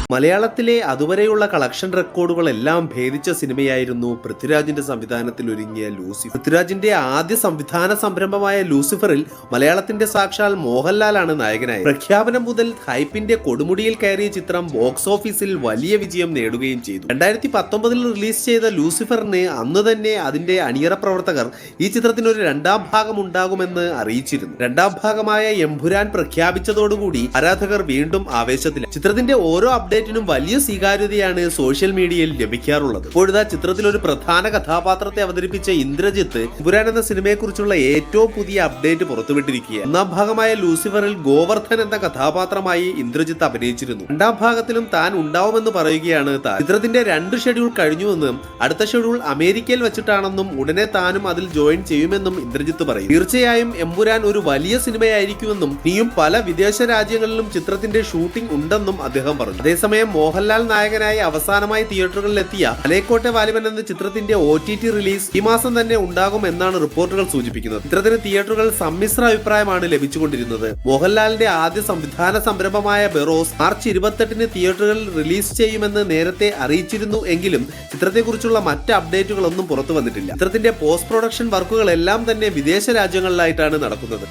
മലയാളത്തിലെ അതുവരെയുള്ള കളക്ഷൻ റെക്കോർഡുകളെല്ലാം ഭേദിച്ച സിനിമയായിരുന്നു പൃഥ്വിരാജിന്റെ സംവിധാനത്തിൽ ഒരുങ്ങിയ ലൂസിഫർ. പൃഥ്വിരാജിന്റെ ആദ്യ സംവിധാന സംരംഭമായ ലൂസിഫറിൽ മലയാളത്തിന്റെ സാക്ഷാൽ മോഹൻലാലാണ് നായകനായി. പ്രഖ്യാപനം മുതൽ ഹൈപ്പിന്റെ കൊടുമുടിയിൽ കയറിയ ചിത്രം ബോക്സ് ഓഫീസിൽ വലിയ വിജയം നേടുകയും ചെയ്തു. 2019 റിലീസ് ചെയ്ത ലൂസിഫറിന് അന്ന് തന്നെ അതിന്റെ അണിയറ പ്രവർത്തകർ ഈ ചിത്രത്തിനൊരു രണ്ടാം ഭാഗം ഉണ്ടാകുമെന്ന് അറിയിച്ചിരുന്നു. രണ്ടാം ഭാഗമായ എമ്പുരാൻ പ്രഖ്യാപിച്ചതോടുകൂടി ആരാധകർ വീണ്ടും ആവേശത്തിലാണ്. ചിത്രത്തിന്റെ ഓരോ അപ്ഡേറ്റിനും വലിയ സ്വീകാര്യതയാണ് സോഷ്യൽ മീഡിയയിൽ ലഭിക്കാറുള്ളത്. ഇപ്പോഴത്തെ ചിത്രത്തിൽ ഒരു പ്രധാന കഥാപാത്രത്തെ അവതരിപ്പിച്ച ഇന്ദ്രജിത്ത് എമ്പുരാൻ എന്ന സിനിമയെക്കുറിച്ചുള്ള ഏറ്റവും പുതിയ അപ്ഡേറ്റ് പുറത്തുവിട്ടിരിക്കുകയാണ്. ഒന്നാം ഭാഗമായ ലൂസിഫറിൽ ഗോവർദ്ധൻ എന്ന കഥാപാത്രമായി ഇന്ദ്രജിത്ത് അഭിനയിച്ചിരുന്നു. രണ്ടാം ഭാഗത്തിലും താൻ ഉണ്ടാവുമെന്ന് പറയുകയാണ് താൻ. ചിത്രത്തിന്റെ 2 ഷെഡ്യൂൾ കഴിഞ്ഞുവെന്നും അടുത്ത ഷെഡ്യൂൾ അമേരിക്കയിൽ വെച്ചിട്ടാണെന്നും ഉടനെ താനും അതിൽ ജോയിൻ ചെയ്യുമെന്നും ഇന്ദ്രജിത്ത് പറയും. തീർച്ചയായും എമ്പുരാൻ ഒരു വലിയ സിനിമയായിരിക്കുമെന്നും ഇനിയും പല വിദേശ രാജ്യങ്ങളിലും ചിത്രത്തിന്റെ ഷൂട്ടിംഗ് ഉണ്ടെന്നും അദ്ദേഹം പറഞ്ഞു. അതേസമയം മോഹൻലാൽ നായകനായി അവസാനമായി തിയേറ്ററുകളിലെത്തിയ മലൈക്കോട്ടെ വാലിബൻ എന്ന ചിത്രത്തിന്റെ OTT റിലീസ് ഈ മാസം തന്നെ ഉണ്ടാകും എന്നാണ് റിപ്പോർട്ടുകൾ സൂചിപ്പിക്കുന്നത്. ചിത്രത്തിന് തിയേറ്ററുകൾ സമ്മിശ്ര അഭിപ്രായമാണ് ലഭിച്ചുകൊണ്ടിരുന്നത്. മോഹൻലാലിന്റെ ആദ്യ സംവിധാന സംരംഭമായ ബെറോസ് മാർച്ച് 28 തിയേറ്ററുകളിൽ റിലീസ് ചെയ്യുമെന്ന് നേരത്തെ അറിയിച്ചിരുന്നു എങ്കിലും ചിത്രത്തെക്കുറിച്ചുള്ള മറ്റ് അപ്ഡേറ്റുകളൊന്നും പുറത്തു വന്നിട്ടില്ല. ചിത്രത്തിന്റെ പോസ്റ്റ് പ്രൊഡക്ഷൻ വർക്കുകളെല്ലാം തന്നെ വിദേശ രാജ്യങ്ങളിലായിട്ടാണ് നടക്കുന്നത്.